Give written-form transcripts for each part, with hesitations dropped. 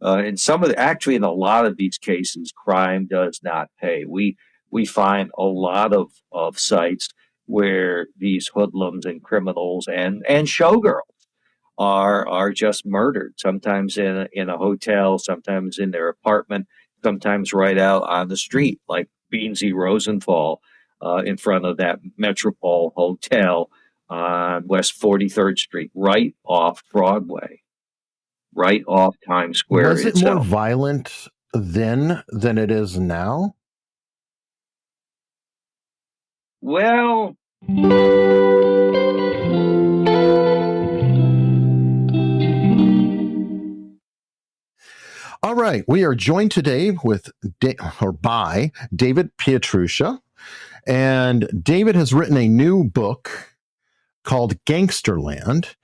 Actually, in a lot of these cases, crime does not pay. We find a lot of sites where these hoodlums and criminals and showgirls are just murdered. Sometimes in a hotel, sometimes in their apartment, sometimes right out on the street, like Beansy Rosenthal in front of that Metropole Hotel on West 43rd Street, right off Broadway, right off Times Square Was it more itself. violent then than it is now? Well, all right, we are joined today by David Pietrusza, and David has written a new book called Gangsterland,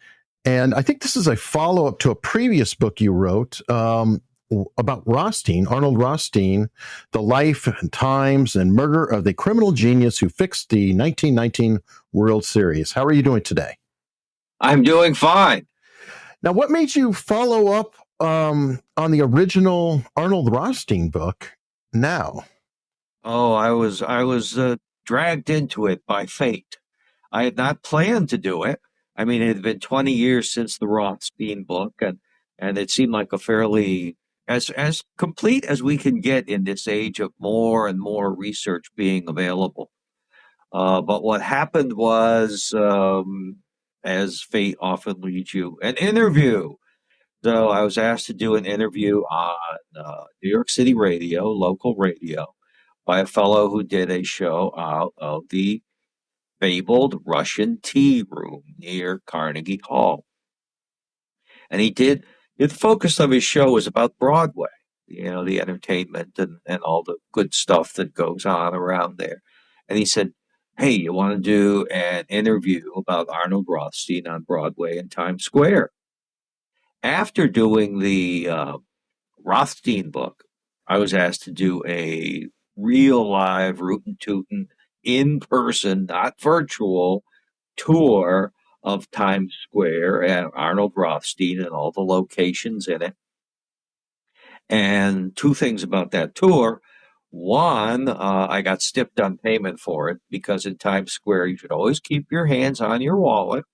and I think this is a follow-up to a previous book you wrote about Rothstein, Arnold Rothstein, the life and times and murder of the criminal genius who fixed the 1919 World Series. How are you doing today? I'm doing fine. Now, what made you follow up on the original Arnold Rothstein book now? Oh, I was dragged into it by fate. I had not planned to do it. I mean, it had been 20 years since the Rothstein book, and it seemed like a fairly as complete as we can get in this age of more and more research being available. But what happened was, as fate often leads you, an interview. So I was asked to do an interview on New York City radio, local radio, by a fellow who did a show out of the fabled Russian tea room near Carnegie Hall. And the focus of his show was about Broadway, the entertainment and all the good stuff that goes on around there. And he said, "Hey, you want to do an interview about Arnold Rothstein on Broadway in Times Square?" After doing the Rothstein book, I was asked to do a real live rootin' tootin' in person, not virtual, tour of Times Square and Arnold Rothstein and all the locations in it. And two things about that tour. One, I got stiffed on payment for it because in Times Square, you should always keep your hands on your wallet.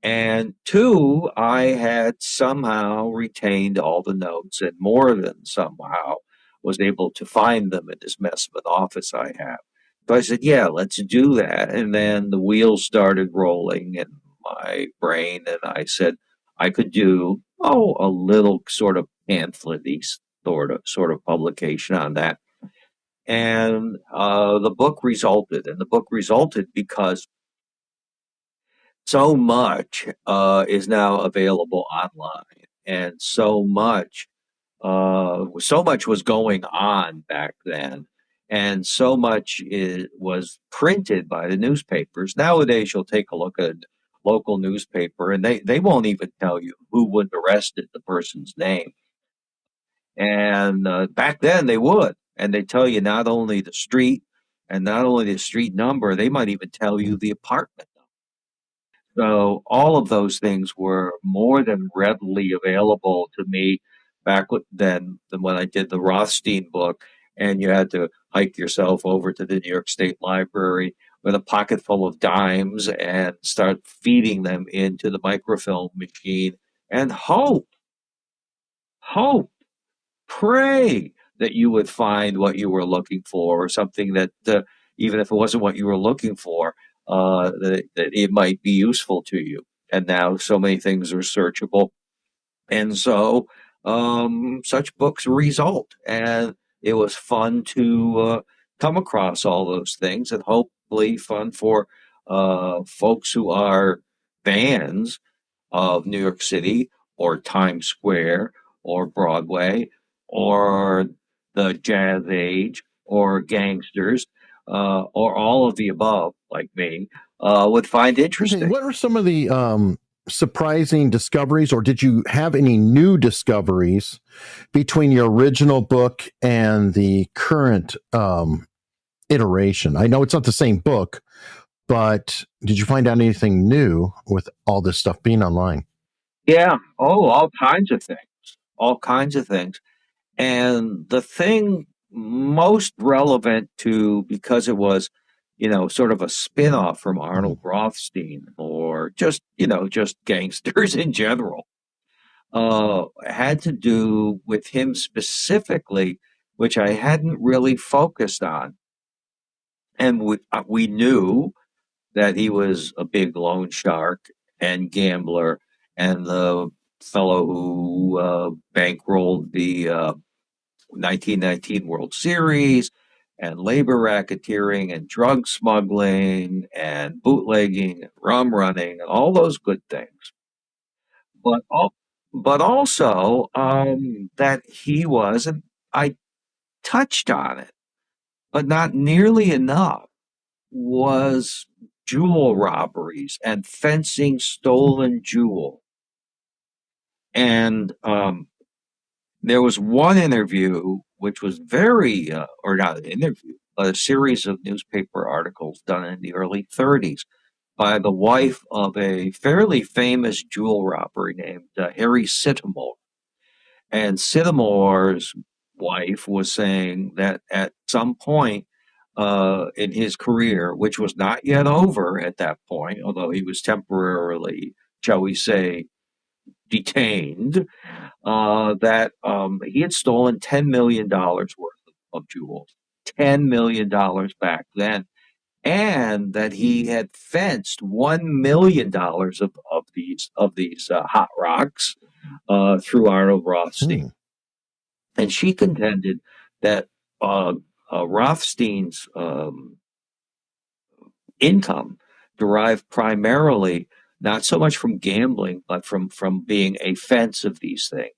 And two, I had somehow retained all the notes and more than somehow was able to find them in this mess of an office I have. So I said, yeah, let's do that. And then the wheels started rolling in my brain. And I said, I could do, a little sort of pamphlet-y sort of publication on that. And the book resulted. And the book resulted because so much is now available online, and so much was going on back then, and so much was printed by the newspapers. Nowadays, you'll take a look at a local newspaper, and they won't even tell you who would arrested the person's name. And back then, they would, and they tell you not only the street and not only the street number, they might even tell you the apartment. So all of those things were more than readily available to me then than when I did the Rothstein book, and you had to hike yourself over to the New York State Library with a pocket full of dimes and start feeding them into the microfilm machine and hope, pray that you would find what you were looking for, or something that even if it wasn't what you were looking for, that it might be useful to you. And now so many things are searchable. And so such books result. And it was fun to come across all those things, and hopefully fun for folks who are fans of New York City or Times Square or Broadway or the Jazz Age or gangsters or all of the above, like me, would find interesting. Okay, what are some of the surprising discoveries, or did you have any new discoveries between your original book and the current iteration? I know it's not the same book, but did you find out anything new with all this stuff being online? Yeah. Oh, all kinds of things. all kinds of things. And the thing most relevant to, because it was, sort of a spin-off from Mhm. Arnold Rothstein, or just, just gangsters in general, had to do with him specifically, which I hadn't really focused on. And we knew that he was a big loan shark and gambler, and the fellow who bankrolled the 1919 World Series, and labor racketeering and drug smuggling and bootlegging and rum running and all those good things. But but also that he was, and I touched on it, but not nearly enough, was jewel robberies and fencing stolen jewel. And there was one interview which was very, or not an interview, but a series of newspaper articles done in the early 30s by the wife of a fairly famous jewel robber named Harry Sittamore. And Sitamore's wife was saying that at some point in his career, which was not yet over at that point, although he was temporarily, shall we say, detained, that he had stolen $10 million worth of jewels, $10 million back then, and that he had fenced $1 million of these hot rocks through Arnold Rothstein. Hmm. And she contended that uh, Rothstein's income derived primarily not so much from gambling, but from being a fence of these things.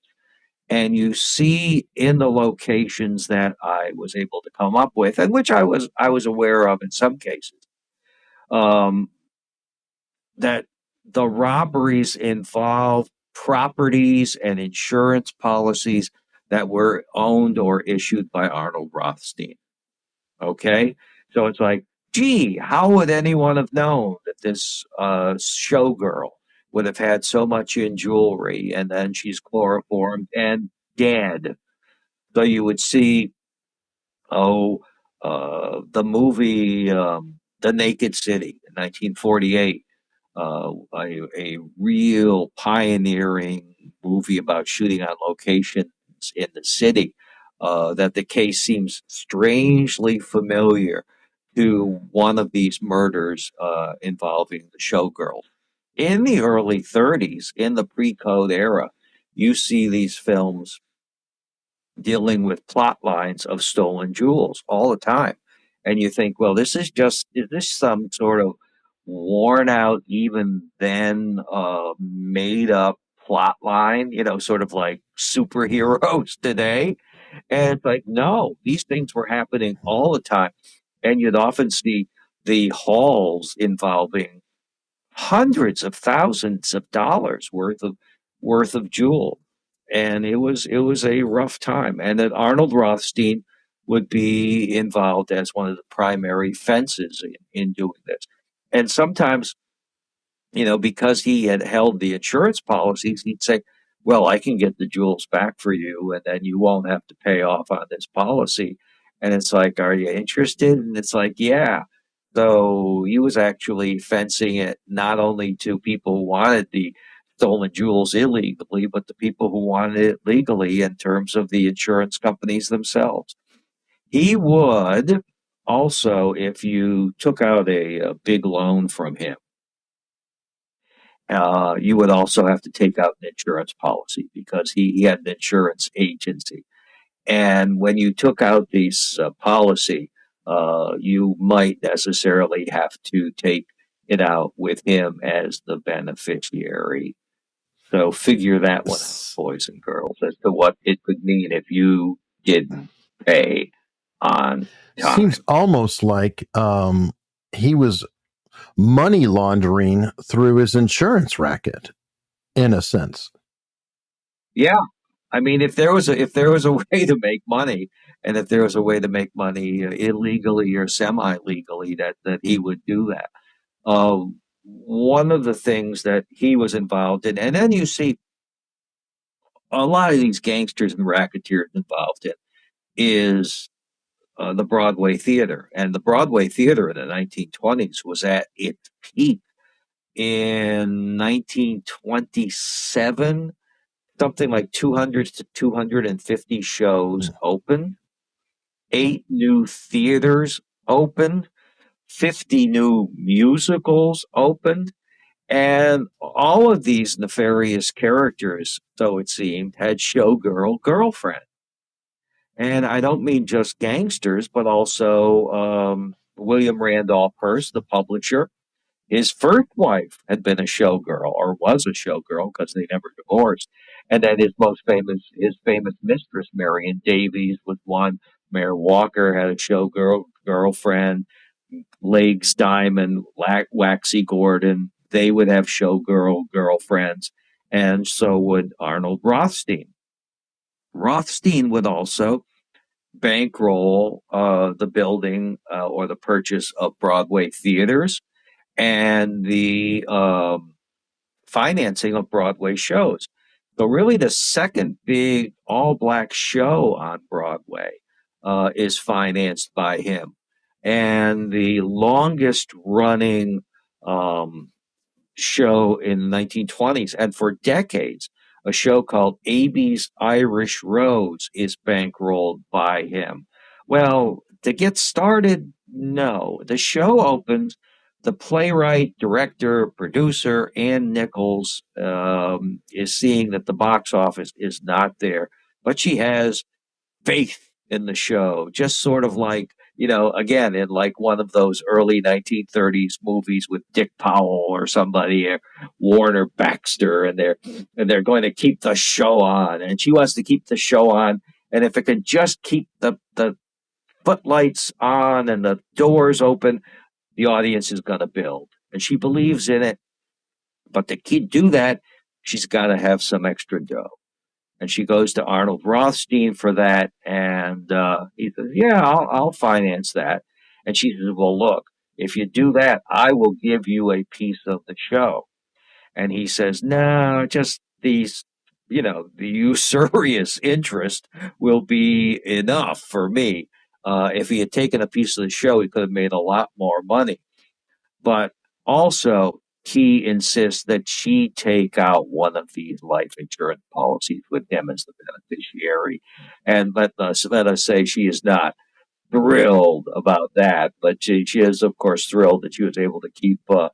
And you see in the locations that I was able to come up with, and which I was aware of in some cases, um, that the robberies involve properties and insurance policies that were owned or issued by Arnold Rothstein. Okay. So it's like, gee, how would anyone have known that this showgirl would have had so much in jewelry, and then she's chloroformed and dead? So you would see, oh, the movie The Naked City in 1948, a real pioneering movie about shooting on locations in the city. That the case seems strangely familiar to one of these murders involving the showgirls. In the early 30s, in the pre-code era, you see these films dealing with plot lines of stolen jewels all the time. And you think, well, is this some sort of worn out, even then made up plot line, sort of like superheroes today? And it's like, no, these things were happening all the time. And you'd often see the hauls involving hundreds of thousands of dollars worth of jewel, and it was a rough time. And that Arnold Rothstein would be involved as one of the primary fences in doing this. And sometimes, because he had held the insurance policies, he'd say, well, I can get the jewels back for you, and then you won't have to pay off on this policy. And it's like, are you interested? And it's like, yeah. So he was actually fencing it not only to people who wanted the stolen jewels illegally, but the people who wanted it legally in terms of the insurance companies themselves. He would also, if you took out a big loan from him, you would also have to take out an insurance policy, because he had an insurance agency. And when you took out this policy, you might necessarily have to take it out with him as the beneficiary. So figure that one out, boys and girls, as to what it could mean if you didn't pay on Seems time. almost like he was money laundering through his insurance racket, in a sense. Yeah, I mean, if there was a way to make money, and if there was a way to make money illegally or semi-legally, that he would do that. One of the things that he was involved in, and then you see a lot of these gangsters and racketeers involved in is the Broadway theater. And the Broadway theater in the 1920s was at its peak in 1927. Something like 200 to 250 shows opened, 8 new theaters opened, 50 new musicals opened, and all of these nefarious characters, so it seemed, had showgirl girlfriend. And I don't mean just gangsters, but also William Randolph Hearst, the publisher. His first wife had been a showgirl, or was a showgirl, because they never divorced. And then his famous mistress, Marion Davies, was one. Mayor Walker had a showgirl girlfriend. Legs Diamond, Waxy Gordon, they would have showgirl girlfriends, and so would Arnold Rothstein. Rothstein would also bankroll the building or the purchase of Broadway theaters and the financing of Broadway shows. So, really, the second big all black show on Broadway is financed by him. And the longest running um, show in the 1920s, and for decades, a show called Abe's Irish Roads is bankrolled by him. Well, to get started, no. The show opens. The playwright, director, producer, Ann Nichols, is seeing that the box office is not there, but she has faith in the show, just sort of like, again, in like one of those early 1930s movies with Dick Powell or somebody, or Warner Baxter, and they're going to keep the show on, and she wants to keep the show on, and if it can just keep the footlights on and the doors open, the audience is going to build, and she believes in it. But to do that, she's got to have some extra dough. And she goes to Arnold Rothstein for that, and he says, "Yeah, I'll finance that." And she says, "Well, look, if you do that, I will give you a piece of the show." And he says, "No, just the usurious interest will be enough for me. If he had taken a piece of the show, he could have made a lot more money." But also, he insists that she take out one of these life insurance policies with him as the beneficiary. And let us say she is not thrilled about that, but she is, of course, thrilled that she was able to keep a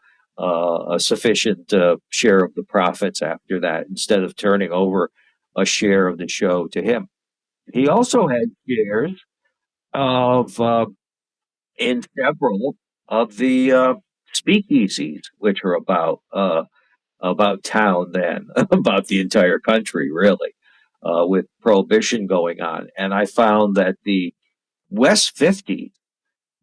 sufficient share of the profits after that, instead of turning over a share of the show to him. He also had shares of in several of the speakeasies, which are about town then, about the entire country, really, with prohibition going on. And I found that the West 50s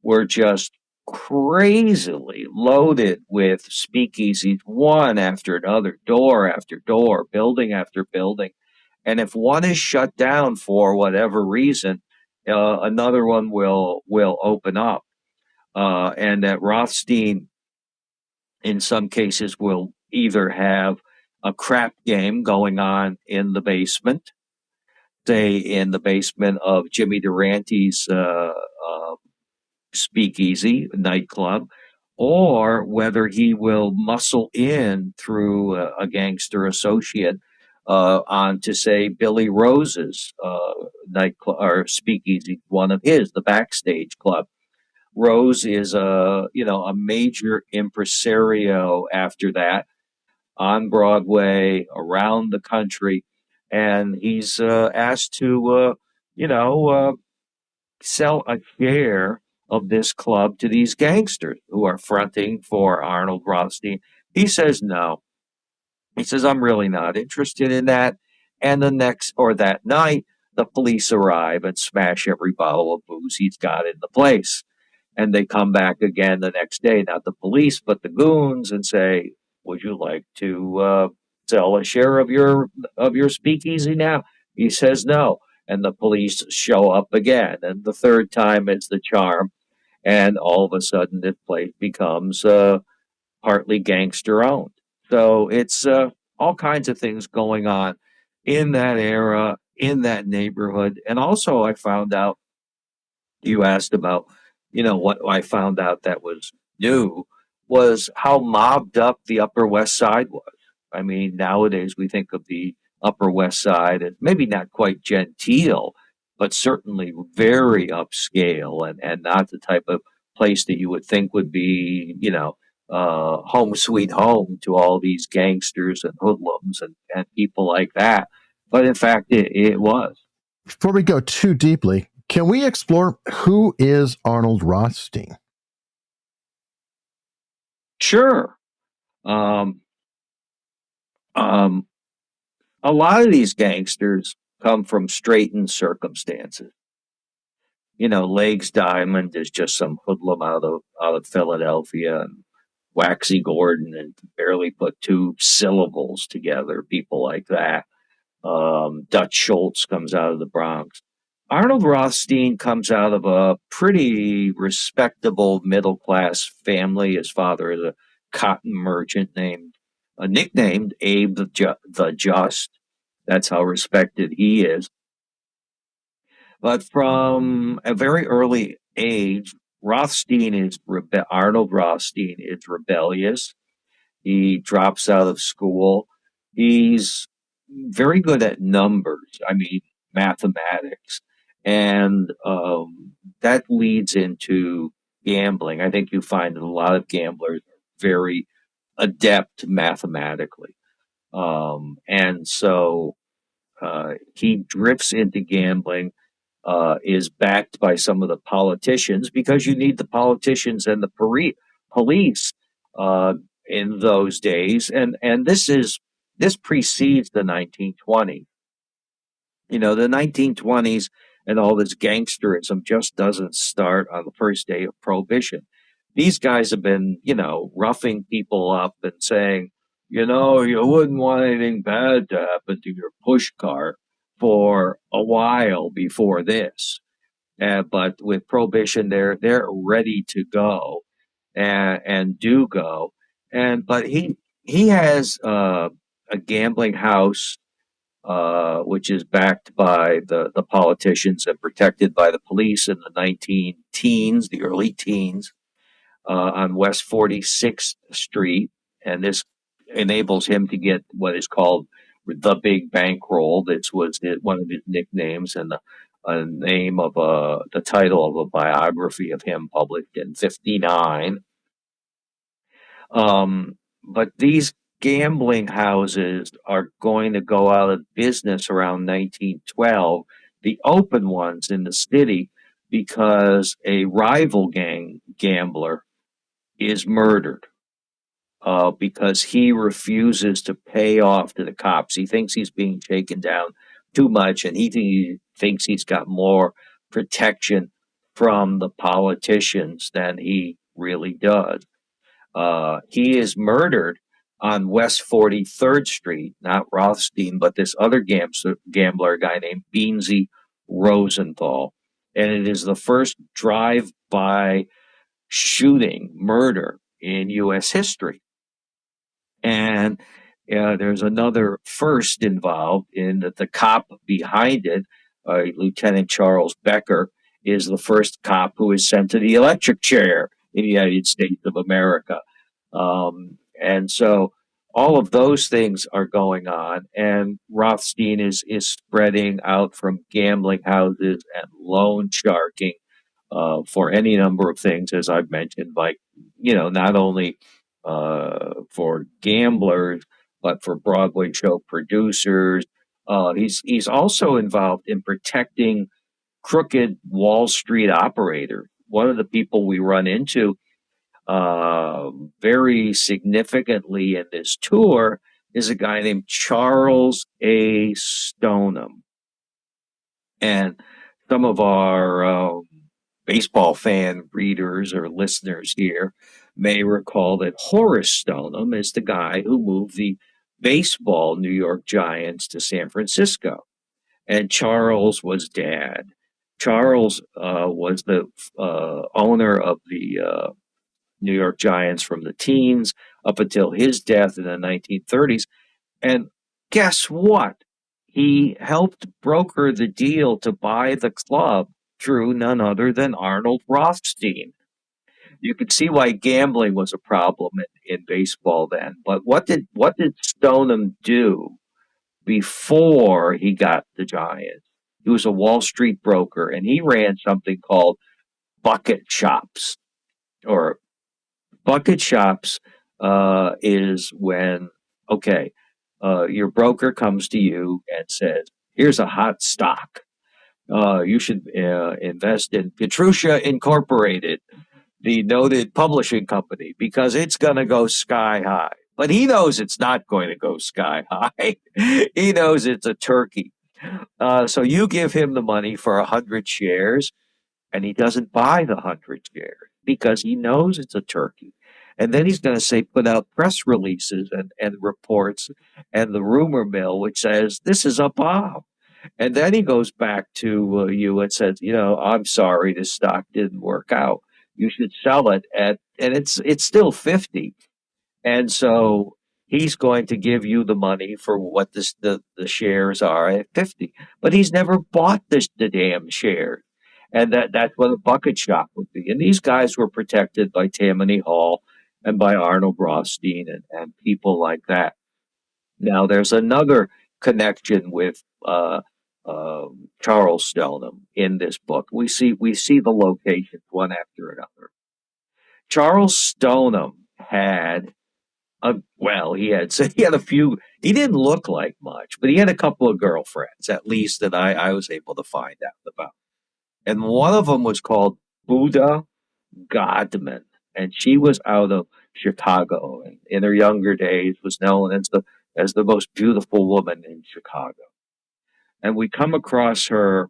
were just crazily loaded with speakeasies, one after another, door after door, building after building. And if one is shut down for whatever reason, another one will open up. And that Rothstein, in some cases, will either have a crap game going on in the basement, say in the basement of Jimmy Durante's speakeasy nightclub, or whether he will muscle in through a gangster associate onto, say, Billy Rose's nightclub or speakeasy, one of his, the Backstage Club. Rose is a major impresario after that, on Broadway, around the country, and he's asked to sell a share of this club to these gangsters who are fronting for Arnold Rothstein. He says no. He says, "I'm really not interested in that." And that night, the police arrive and smash every bottle of booze he's got in the place. And they come back again the next day, not the police, but the goons, and say, "Would you like to sell a share of your speakeasy now?" He says no. And the police show up again. And the third time it's the charm. And all of a sudden, this place becomes partly gangster owned. So it's all kinds of things going on in that era, in that neighborhood. And also, I found out, you asked about, what I found out that was new was how mobbed up the Upper West Side was. I mean, nowadays we think of the Upper West Side as maybe not quite genteel, but certainly very upscale and not the type of place that you would think would be, home sweet home to all these gangsters and hoodlums and people like that. But in fact, it was. Before we go too deeply, can we explore who is Arnold Rothstein? Sure. Um, um, a lot of these gangsters come from straitened circumstances. Legs Diamond is just some hoodlum out of Philadelphia, and Waxy Gordon and barely put two syllables together. People like that. Dutch Schultz comes out of the Bronx. Arnold Rothstein comes out of a pretty respectable middle class family. His father is a cotton merchant nicknamed Abe the Just. That's how respected he is. But from a very early age, Arnold Rothstein is rebellious. He drops out of school. He's very good at numbers. I mean, mathematics, and that leads into gambling. I think you find that a lot of gamblers are very adept mathematically, and so he drifts into gambling. Is backed by some of the politicians because you need the politicians and the police uh, in those days, and this precedes the 1920s. The 1920s and all this gangsterism just doesn't start on the first day of Prohibition. These guys have been, roughing people up and saying, you wouldn't want anything bad to happen to your push cart for a while before this. But with Prohibition, they're ready to go and do go. But he has a gambling house which is backed by the politicians and protected by the police in the 19 teens, the early teens, on West 46th Street. And this enables him to get what is called the big bankroll. That was one of his nicknames and a name of the title of a biography of him published in 59. But these gambling houses are going to go out of business around 1912, the open ones in the city, because a rival gang gambler is murdered because he refuses to pay off to the cops. He thinks he's being taken down too much, and he thinks he's got more protection from the politicians than he really does. He is murdered on West 43rd Street, not Rothstein, but this other gambler, a guy named Beansy Rosenthal. And it is the first drive-by shooting, murder in U.S. history. And there's another first involved in that the cop behind it, Lieutenant Charles Becker, is the first cop who is sent to the electric chair in the United States of America. And so all of those things are going on, and Rothstein is spreading out from gambling houses and loan sharking for any number of things, as I've mentioned, like, not only for gamblers, but for Broadway show producers. He's also involved in protecting crooked Wall Street operators. One of the people we run into very significantly in this tour is a guy named Charles A. Stoneham. And some of our baseball fan readers or listeners here may recall that Horace Stoneham is the guy who moved the baseball New York Giants to San Francisco. And Charles was dad. Charles was the owner of the New York Giants from the teens up until his death in the 1930s. And guess what? he helped broker the deal to buy the club through none other than Arnold Rothstein. You could see why gambling was a problem in baseball then. But what did Stoneham do before he got the Giants? He was a Wall Street broker, and he ran something called bucket shops. Or bucket shops is when, okay, your broker comes to you and says, "Here's a hot stock. You should invest in Pietrusza Incorporated, the noted publishing company, because it's going to go sky high." But he knows it's not going to go sky high. He knows it's a turkey. So you give him the money for 100 shares, and he doesn't buy the 100 shares because he knows it's a turkey. And then he's going to say, put out press releases and reports and the rumor mill, which says this is a bomb. And then he goes back to you and says, I'm sorry, this stock didn't work out. You should sell it and it's still 50. And so he's going to give you the money for what the shares are at 50. But he's never bought the damn shares. And that's what a bucket shop would be. And these guys were protected by Tammany Hall and by Arnold Rothstein and people like that. Now, there's another connection with Charles Stoneham in this book. We see the locations one after another. Charles Stoneham had he had a few. He didn't look like much, but he had a couple of girlfriends, at least, that I was able to find out about. And one of them was called Buddha Godman, and she was out of Chicago, and in her younger days was known as the most beautiful woman in Chicago. And we come across her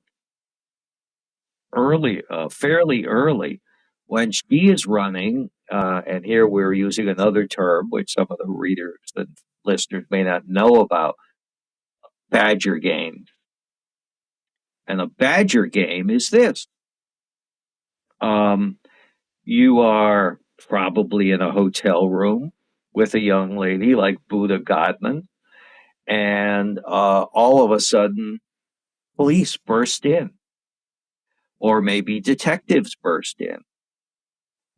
fairly early, when she is running. And here we're using another term which some of the readers and listeners may not know about: badger games. And a badger game is this. You are probably in a hotel room with a young lady like Buddha Godman, and all of a sudden, police burst in, or maybe detectives burst in,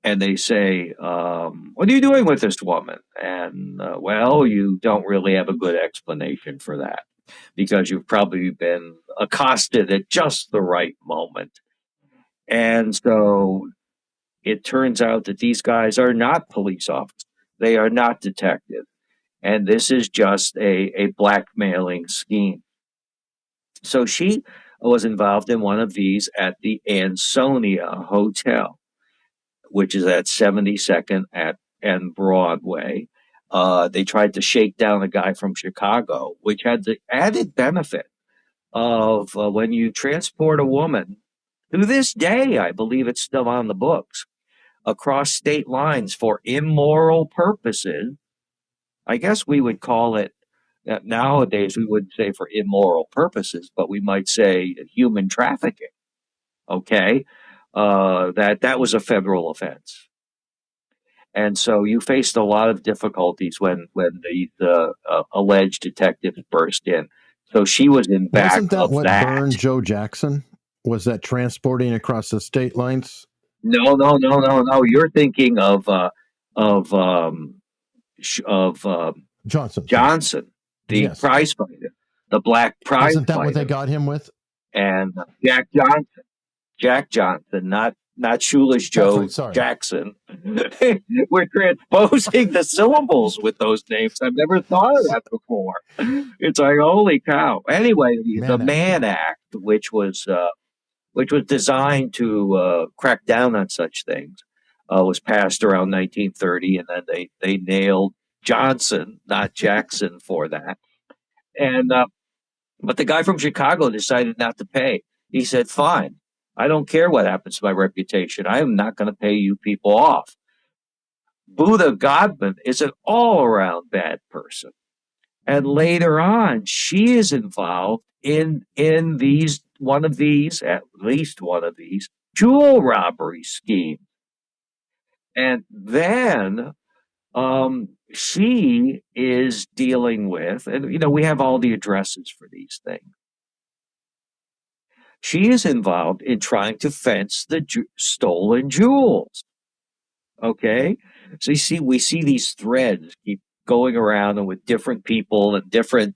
and they say, "What are you doing with this woman?" And well, you don't really have a good explanation for that, because you've probably been accosted at just the right moment. And so it turns out that these guys are not police officers. They are not detectives. And this is just a blackmailing scheme. So she was involved in one of these at the Ansonia Hotel, which is at 72nd and Broadway. They tried to shake down a guy from Chicago, which had the added benefit of when you transport a woman, to this day, I believe it's still on the books, across state lines for immoral purposes. I guess we would call it, nowadays, we wouldn't say for immoral purposes, but we might say human trafficking. Okay. That was a federal offense. And so you faced a lot of difficulties when these alleged detectives burst in. So she was in back Wasn't that of what that. burned Joe Jackson? Was that transporting across the state lines? No. You're thinking of Johnson, the yes. prize fighter, the black prize Isn't that fighter. what they got him with? And Jack Johnson, not Shoeless Joe right, sorry. Jackson. We're transposing the syllables with those names. I've never thought of that before. It's like, holy cow. Anyway, the Mann Act, which was designed to crack down on such things, was passed around 1930, and then they nailed Johnson, not Jackson, for that. And but the guy from Chicago decided not to pay. He said, "Fine, I don't care what happens to my reputation. I am not going to pay you people off." Buddha Godman is an all-around bad person, and later on, she is involved in at least one of these jewel robbery schemes. And then she is dealing with, and we have all the addresses for these things. She is involved in trying to fence the stolen jewels. Okay, so we see these threads keep going around and with different people and different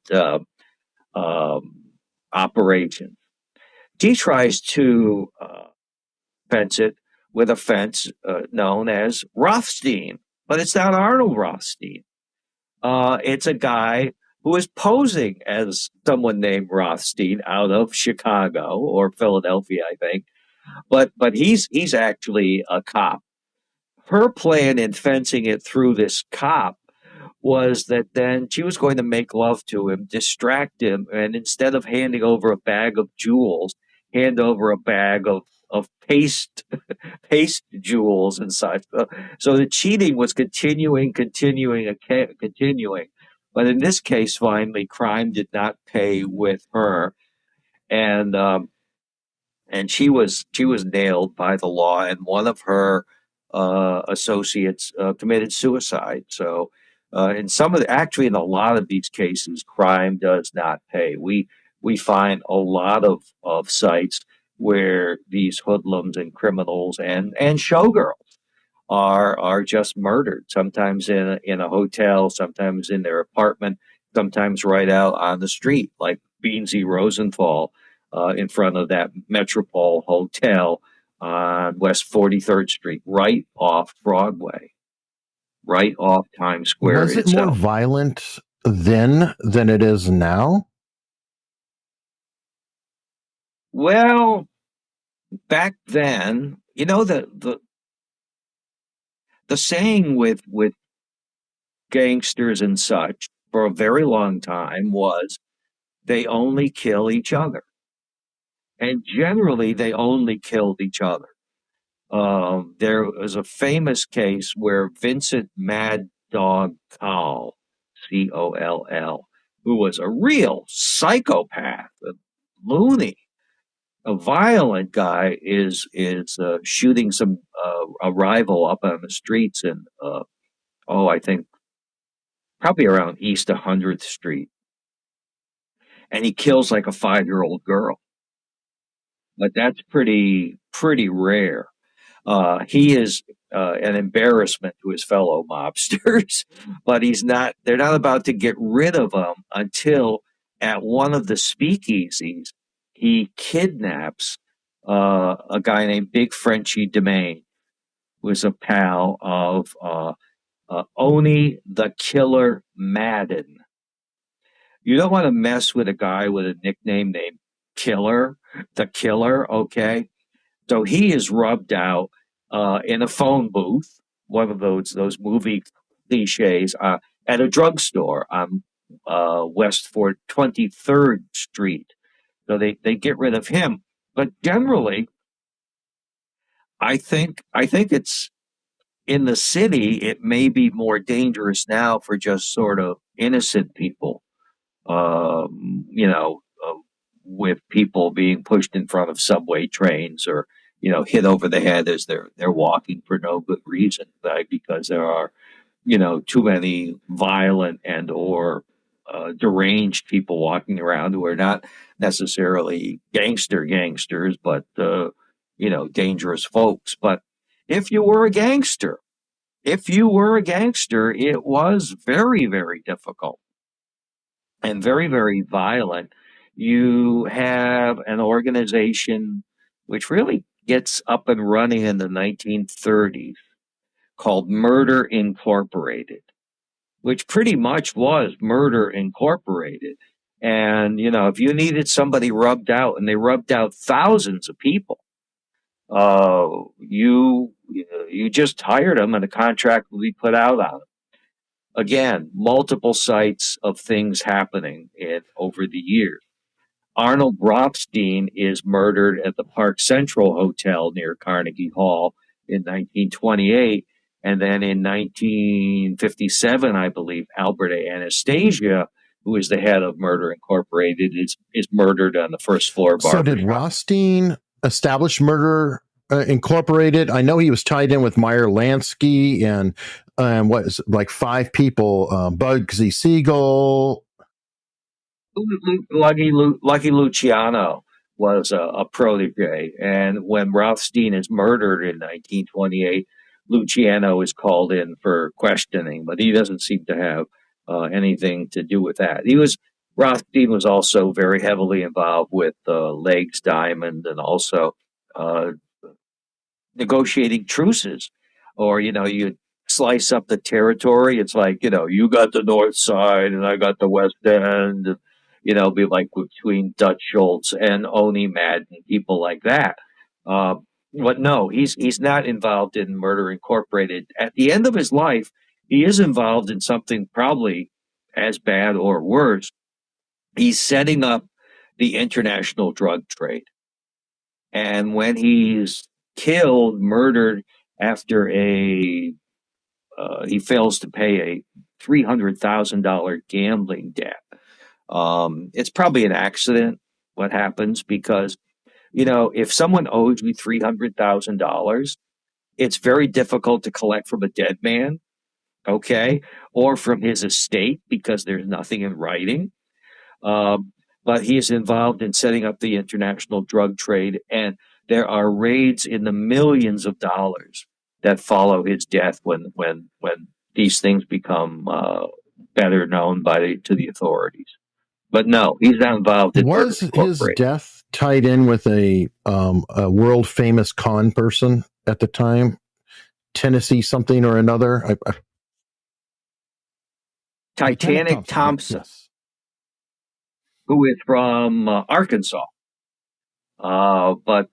um, operations. She tries to fence it with a fence known as Rothstein, but it's not Arnold Rothstein. It's a guy who is posing as someone named Rothstein out of Chicago or Philadelphia, I think. But he's actually a cop. Her plan in fencing it through this cop was that then she was going to make love to him, distract him, and instead of handing over a bag of jewels, hand over a bag of paste jewels and such. So the cheating was continuing. But in this case, finally, crime did not pay with her, and she was nailed by the law, and one of her associates committed suicide. So, actually, in a lot of these cases, crime does not pay. We find a lot of sites where these hoodlums and criminals and showgirls are just murdered. Sometimes in a hotel, sometimes in their apartment, sometimes right out on the street, like Beansy Rosenthal in front of that Metropole Hotel on West 43rd Street, right off Broadway, right off Times Square Was it more itself. violent then than it is now? Well, back then, the saying with gangsters and such for a very long time was they only kill each other. And generally, they only killed each other. There was a famous case where Vincent Mad Dog Coll, Coll, who was a real psychopath, a loony, a violent guy, is shooting a rival up on the streets in I think probably around East 100th Street, and he kills like a 5-year-old girl. But that's pretty rare. He is an embarrassment to his fellow mobsters, but they're not about to get rid of him until at one of the speakeasies, he kidnaps a guy named Big Frenchy DeMaine, who is a pal of Oni the Killer Madden. You don't want to mess with a guy with a nickname named Killer, the Killer, okay? So he is rubbed out in a phone booth, one of those movie cliches, at a drugstore on West 23rd Street. So they get rid of him. But generally, I think it's in the city. It may be more dangerous now for just sort of innocent people. With people being pushed in front of subway trains or hit over the head as they're walking for no good reason, right? Because there are too many violent and or deranged people walking around who are not necessarily gangsters, but dangerous folks. But if you were a gangster, it was very, very difficult and very, very violent. You have an organization which really gets up and running in the 1930s called Murder Incorporated, which pretty much was Murder Incorporated. And, if you needed somebody rubbed out, and they rubbed out thousands of people, you just hired them and a contract would be put out on them. Again, multiple sites of things happening over the years. Arnold Rothstein is murdered at the Park Central Hotel near Carnegie Hall in 1928. And then in 1957, I believe, Albert A. Anastasia, who is the head of Murder Incorporated, is murdered on the first floor bar. So did Rothstein establish Murder Incorporated. I know he was tied in with Meyer Lansky and what is it, like five people, Bugsy Siegel. Lucky Luciano was a protege, and when Rothstein is murdered in 1928, Luciano is called in for questioning, but he doesn't seem to have anything to do with that. Rothstein was also very heavily involved with Legs Diamond and also uh, negotiating truces, or you slice up the territory. It's like you got the north side and I got the west end. And, be like between Dutch Schultz and Oni Madden, people like that. Uh, but no, he's not involved in Murder Incorporated. At the end of his life, he is involved in something probably as bad or worse. He's setting up the international drug trade. And when he's murdered after he fails to pay a $300,000 gambling debt. It's probably an accident what happens because, if someone owes you $300,000, it's very difficult to collect from a dead man, okay, or from his estate because there's nothing in writing. Um, but he is involved in setting up the international drug trade, and there are raids in the millions of dollars that follow his death when these things become better known to the authorities. But no, he's not involved in Murder Was his Incorporated. death tied in with a world famous con person at the time? Tennessee something or another? Titanic Thompson, yes. who is from Arkansas, but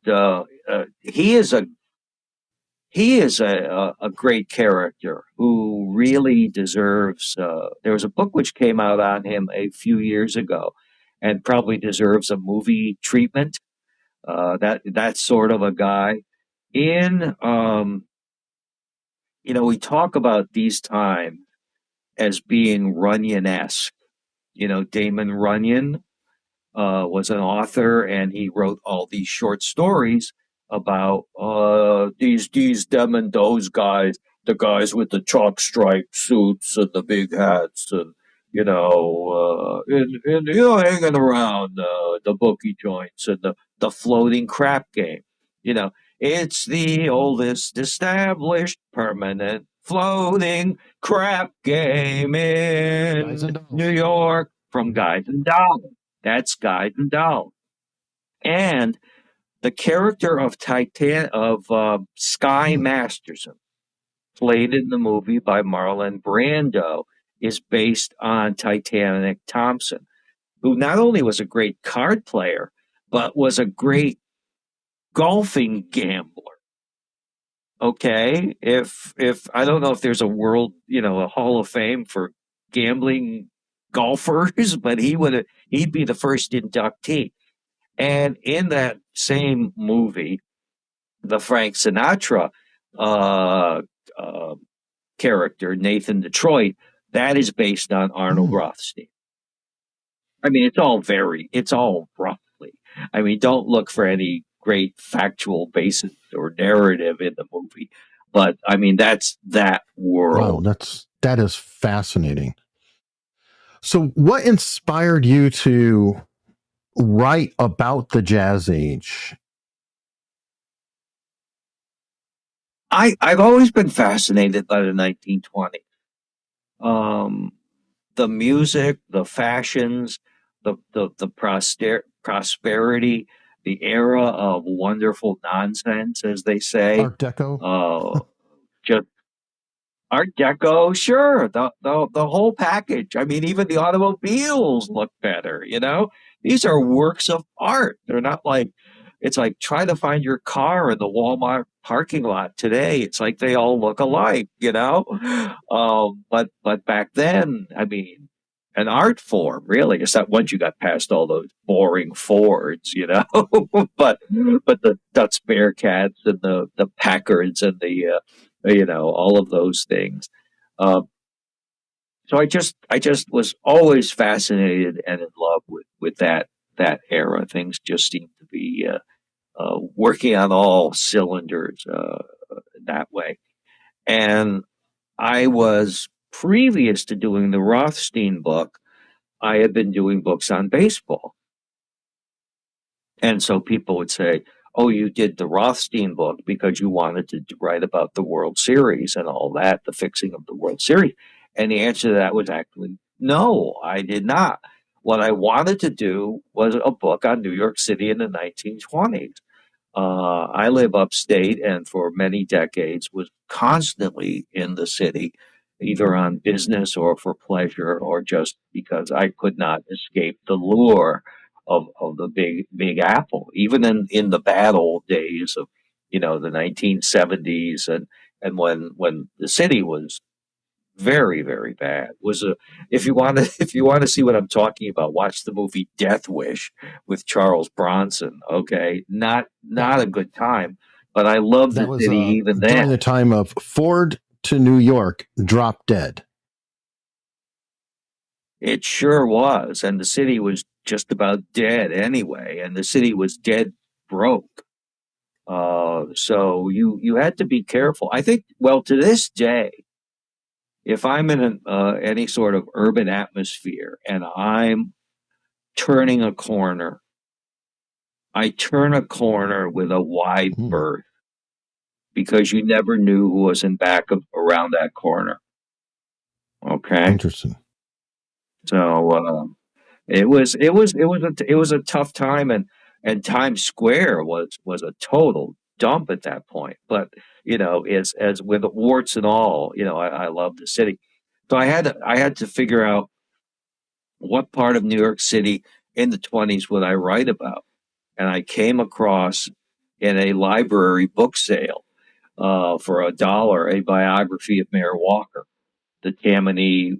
he is a great character who really deserves. There was a book which came out on him a few years ago, and probably deserves a movie treatment. That sort of a guy. In we talk about these times as being Runyon-esque. Damon Runyon was an author, and he wrote all these short stories about these them and those guys, the guys with the chalk striped suits and the big hats, and hanging around the bookie joints and the floating crap game. You know, it's the oldest established permanent floating crap game in New York from Guys and Dolls. That's Guys and Dolls. And the character of Sky Masterson, played in the movie by Marlon Brando, is based on Titanic Thompson, who not only was a great card player, but was a great golfing gambler. Okay, if I don't know if there's a Hall of Fame for gambling golfers, but he'd be the first inductee. And in that same movie, the Frank Sinatra uh, uh, character, Nathan Detroit, that is based on Arnold Rothstein. I mean, it's all roughly. I mean, don't look for any great factual basis or narrative in the movie, but I mean, that's that world. Wow, that is fascinating. So, what inspired you to write about the Jazz Age? I've always been fascinated by the 1920s. The music, the fashions, the prosperity, the era of wonderful nonsense, as they say. Art Deco. Just Art Deco, sure, the whole package. I mean, even the automobiles look better. These are works of art. They're not like it's like try to find your car in the Walmart parking lot today. It's like they all look alike. But back then, I mean, an art form really. Except once you got past all those boring Fords, but the Dutch Bearcats and the Packards and the all of those things. So I just was always fascinated and in love with that era. Things just seemed to be working on all cylinders that way. And I was previous to doing the Rothstein book, I had been doing books on baseball. And so people would say, "Oh, you did the Rothstein book because you wanted to write about the World Series and all that, the fixing of the World Series." And the answer to that was actually, no, I did not. What I wanted to do was a book on New York City in the 1920s. I live upstate and for many decades was constantly in the city, either on business or for pleasure or just because I could not escape the lure of the big apple. Even in the bad old days of, the 1970s and when the city was very, very bad. Was a If you want to if you want to see what I'm talking about, watch the movie Death Wish with Charles Bronson. Okay, not a good time, but I loved That the was city even then. during the time of Ford to New York, drop dead. It sure was, and the city was just about dead anyway, and the city was dead broke. So you had to be careful. I think, well, to this day, if I'm in any sort of urban atmosphere and I'm turning a corner, I turn a corner with a wide berth because you never knew who was in back of around that corner. Okay, Interesting. so it was a tough time, and Times Square was a total dump at that point. But as with warts and all, I love the city. So I had to figure out what part of New York City in the 20s would I write about, and I came across in a library book sale for $1 a biography of Mayor Walker, the Tammany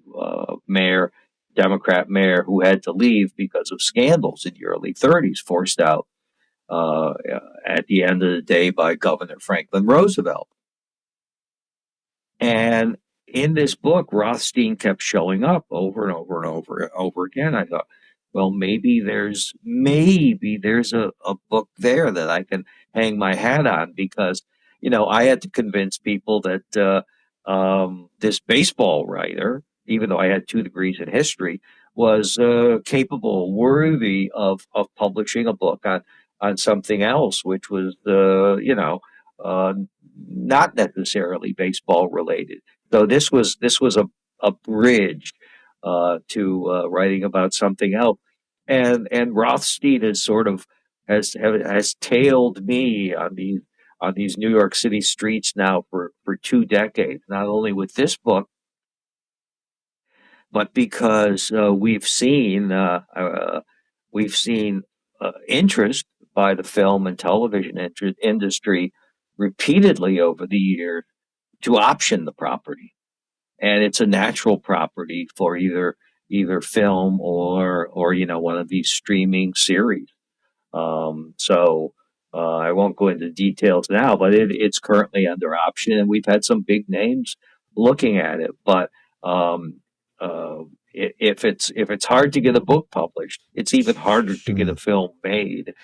mayor, Democrat mayor who had to leave because of scandals in the early 30s, forced out uh, at the end of the day by Governor Franklin Roosevelt. And in this book, Rothstein kept showing up over and over and over and over again. I thought, well, maybe there's a book there that I can hang my hat on because I had to convince people that this baseball writer, even though I had 2 degrees in history, was capable, worthy of publishing a book on something else, which was uh, not necessarily baseball related. So this was a bridge to writing about something else. And Rothstein has sort of has tailed me on these New York City streets now for 2 decades. Not only with this book, but because we've seen interest by the film and television industry repeatedly over the years to option the property, and it's a natural property for either film or one of these streaming series. So I won't go into details now, but it's currently under option, and we've had some big names looking at it. But um, if it's hard to get a book published, it's even harder to get a film made.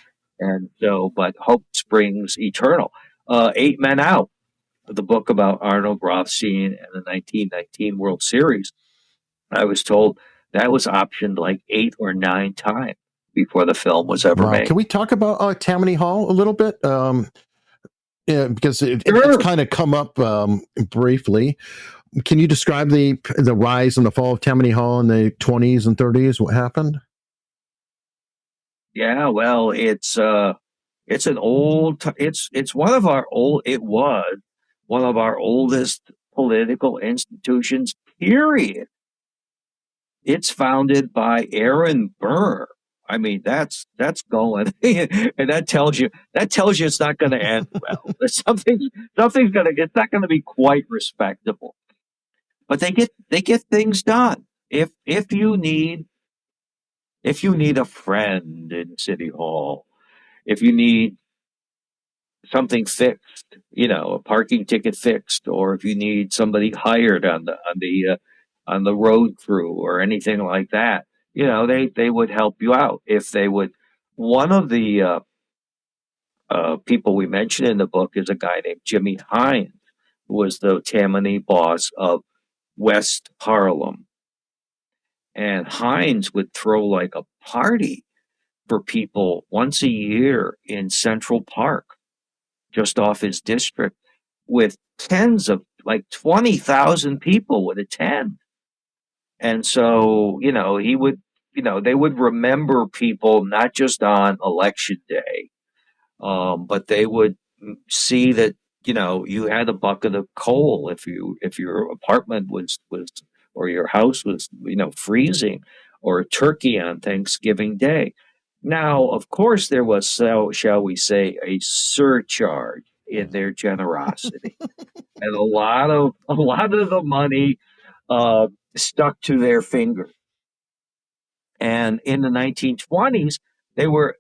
And so, but hope springs eternal. 8 Men Out, the book about Arnold Rothstein and the 1919 World Series. I was told that was optioned like 8 or 9 times before the film was ever Wow. made. Can we talk about Tammany Hall a little bit? Yeah, because it's Sure. kind of come up briefly. Can you describe the rise and the fall of Tammany Hall in the 20s and 30s? What happened? Yeah, well, it's an old it's one of our old it was one of our oldest political institutions, period. It's founded by Aaron Burr. I mean, that's going, and that tells you it's not going to end well. Something's gonna it's not going to be quite respectable. But they get things done. If you need a friend in City Hall, if you need something fixed, a parking ticket fixed, or if you need somebody hired on the road crew or anything like that, they would help you out. If they would, one of the people we mention in the book is a guy named Jimmy Hines, who was the Tammany boss of West Harlem. And Hines would throw like a party for people once a year in Central Park, just off his district, with tens of like 20,000 people would attend. And so, he would, they would remember people not just on election day, but they would see that, you had a bucket of coal if your apartment was or your house was, freezing, or a turkey on Thanksgiving Day. Now, of course, there was, so shall we say, a surcharge in their generosity, and a lot of the money stuck to their fingers. And in the 1920s, they were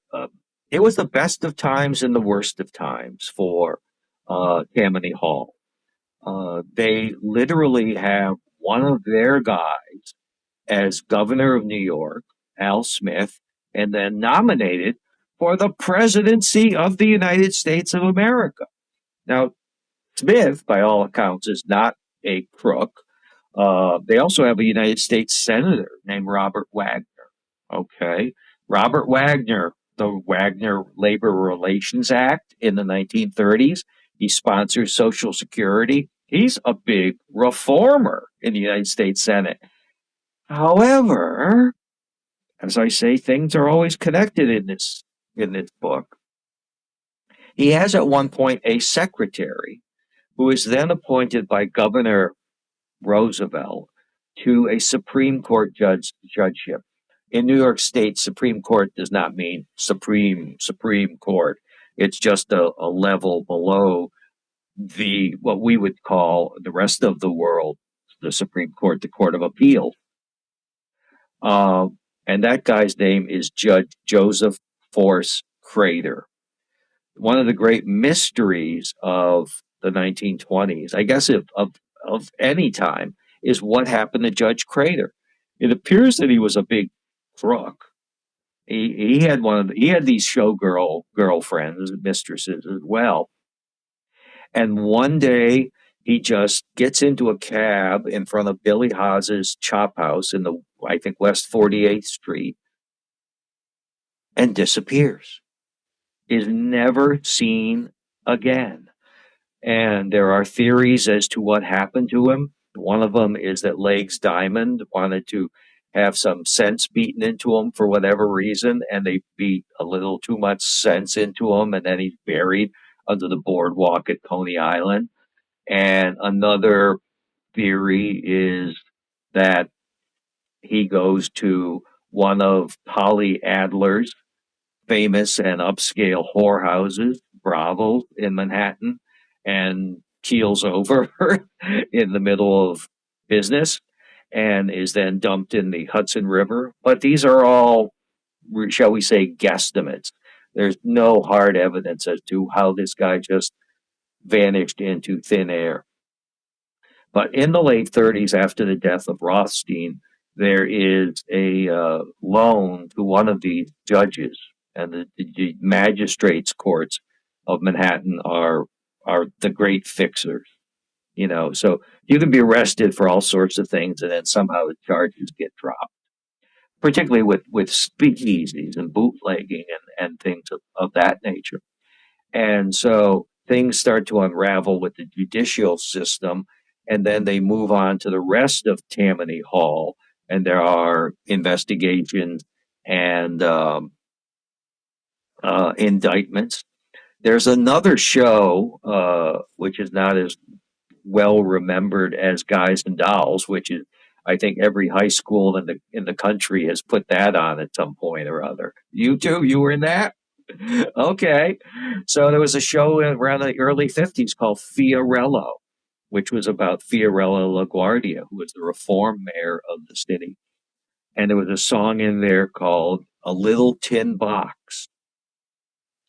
it was the best of times and the worst of times for Tammany Hall. They literally have one of their guys as governor of New York, Al Smith, and then nominated for the presidency of the United States of America. Now, Smith, by all accounts, is not a crook. They also have a United States senator named Robert Wagner. Okay. Robert Wagner, the Wagner Labor Relations Act in the 1930s, he sponsors Social Security. He's a big reformer in the United States Senate. However, as I say, things are always connected in this book. He has at one point a secretary who is then appointed by Governor Roosevelt to a Supreme Court judgeship. In New York State, Supreme Court does not mean Supreme Court. It's just a level below what we would call the rest of the world, the Supreme Court, the Court of Appeal. And that guy's name is Judge Joseph Force Crater. One of the great mysteries of the 1920s, I guess of any time, is what happened to Judge Crater. It appears that he was a big crook. He had these showgirl girlfriends, mistresses as well. And one day he just gets into a cab in front of Billy Haas's Chop House in the, I think, West 48th Street, and disappears. Is never seen again. And there are theories as to what happened to him. One of them is that Legs Diamond wanted to have some sense beaten into him for whatever reason, and they beat a little too much sense into him, and then he's buried under the boardwalk at Coney Island. And another theory is that he goes to one of Polly Adler's famous and upscale whorehouses, brothels in Manhattan, and keels over in the middle of business and is then dumped in the Hudson River. But these are all, shall we say, guesstimates. There's no hard evidence as to how this guy just vanished into thin air. But in the late 30s, after the death of Rothstein, there is a loan to one of these judges, and the magistrates' courts of Manhattan are the great fixers. So you can be arrested for all sorts of things, and then somehow the charges get dropped, particularly with speakeasies and bootlegging and things of that nature. And so things start to unravel with the judicial system, and then they move on to the rest of Tammany Hall, and there are investigations and indictments. There's another show, which is not as well remembered as Guys and Dolls, which is, I think, every high school in the country has put that on at some point or other. You too? You were in that? Okay. So there was a show around the early 50s called Fiorello, which was about Fiorello LaGuardia, who was the reform mayor of the city. And there was a song in there called A Little Tin Box.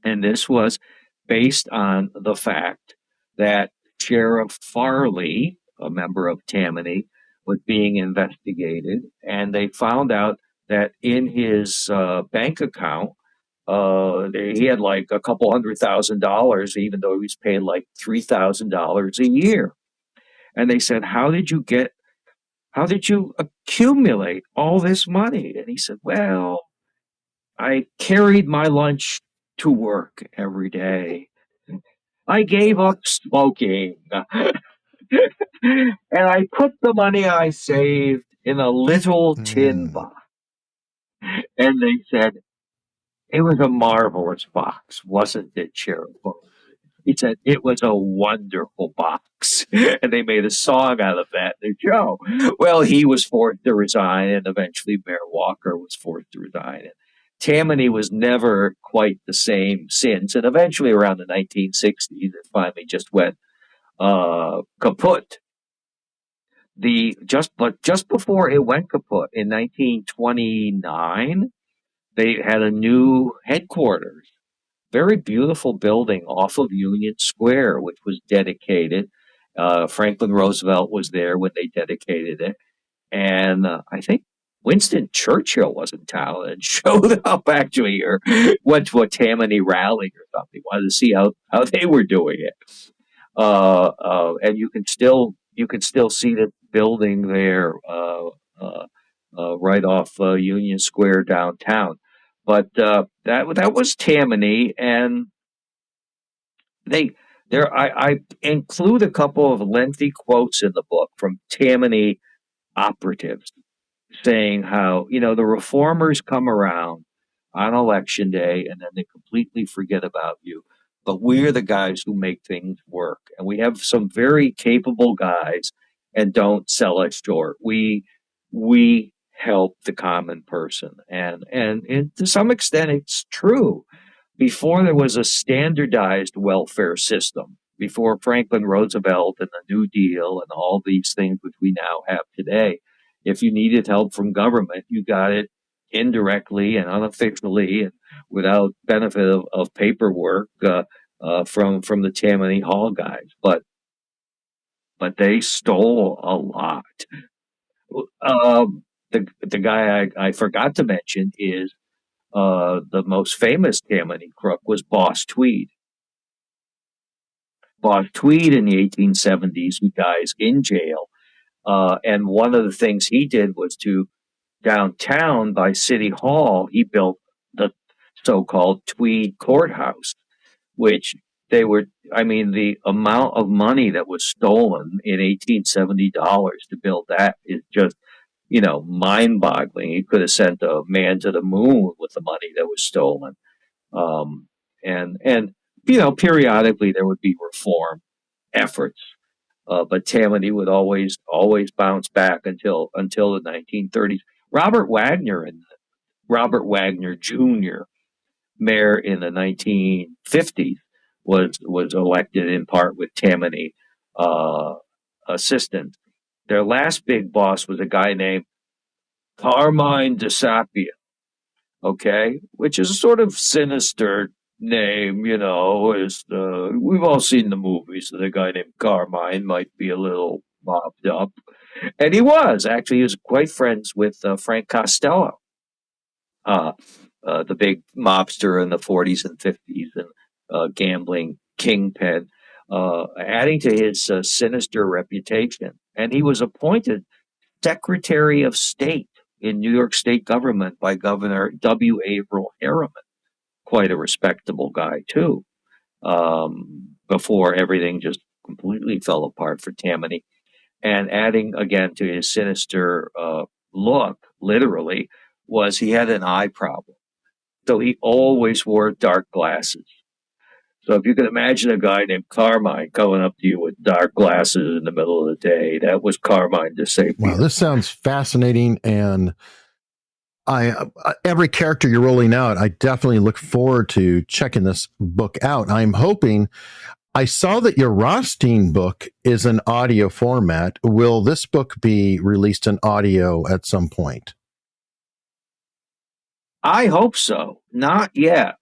And this was based on the fact that Sheriff Farley, a member of Tammany, was being investigated. And they found out that in his bank account, He had like a couple $100,000, even though he was paid like $3,000 a year. And they said, how did you accumulate all this money? And he said, well, I carried my lunch to work every day. I gave up smoking. And I put the money I saved in a little tin Mm. box. And they said, it was a marvelous box, wasn't it, Sheriff? He said, it was a wonderful box. And they made a song out of that in the show. Well, he was forced to resign, and eventually Mayor Walker was forced to resign. And Tammany was never quite the same since. And eventually, around the 1960s, it finally just went kaput. Just before it went kaput in 1929, they had a new headquarters, very beautiful building off of Union Square, which was dedicated. Franklin Roosevelt was there when they dedicated it, and I think Winston Churchill was in town and showed up actually, or went to a Tammany rally or something. Wanted to see how they were doing it. And you can still see the building there, right off Union Square downtown. But that was Tammany, and they I include a couple of lengthy quotes in the book from Tammany operatives saying how, the reformers come around on election day and then they completely forget about you. But we're the guys who make things work. And we have some very capable guys and don't sell us short. We help the common person. And to some extent it's true. Before there was a standardized welfare system, before Franklin Roosevelt and the New Deal and all these things which we now have today, if you needed help from government, you got it indirectly and unofficially and without benefit of paperwork from the Tammany Hall guys. But they stole a lot. The guy I forgot to mention is the most famous Tammany crook was Boss Tweed. Boss Tweed in the 1870s, who dies in jail. And one of the things he did was to downtown by City Hall, he built the so-called Tweed Courthouse, which the amount of money that was stolen in $1870 to build that is just, mind-boggling. He could have sent a man to the moon with the money that was stolen. And periodically there would be reform efforts, but Tammany would always bounce back until the 1930s. Robert Wagner Jr., mayor in the 1950s, was elected in part with Tammany assistance. Their last big boss was a guy named Carmine DeSapia, okay, which is a sort of sinister name, we've all seen the movies. So the guy named Carmine might be a little mobbed up, and he was quite friends with Frank Costello, uh, the big mobster in the 40s and 50s and gambling kingpin, adding to his sinister reputation. And he was appointed Secretary of State in New York State government by Governor W. Averill Harriman, quite a respectable guy too, before everything just completely fell apart for Tammany. And adding again to his sinister look, literally, was he had an eye problem. So he always wore dark glasses. So if you can imagine a guy named Carmine coming up to you with dark glasses in the middle of the day, that was Carmine DeSapia. Wow, this sounds fascinating, and every character you're rolling out, I definitely look forward to checking this book out. I'm hoping. I saw that your Rothstein book is an audio format. Will this book be released in audio at some point? I hope so. Not yet.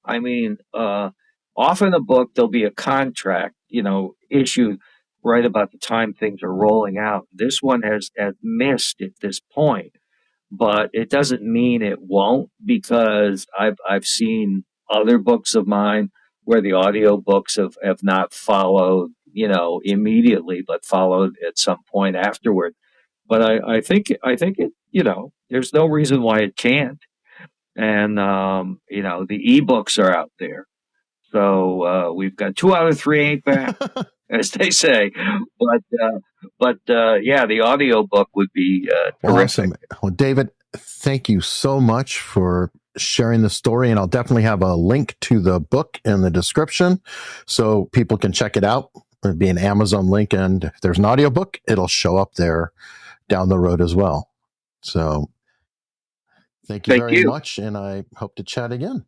Often a book, there'll be a contract, issued right about the time things are rolling out. This one has missed at this point, but it doesn't mean it won't, because I've seen other books of mine where the audio books have not followed, immediately, but followed at some point afterward. But I think it, there's no reason why it can't. And the ebooks are out there. So we've got 2 out of 3 ain't bad, as they say. But yeah, the audio book would be terrific. Awesome. Well, David, thank you so much for sharing the story. And I'll definitely have a link to the book in the description so people can check it out. It'll be an Amazon link. And if there's an audiobook, it'll show up there down the road as well. So thank you very much. And I hope to chat again.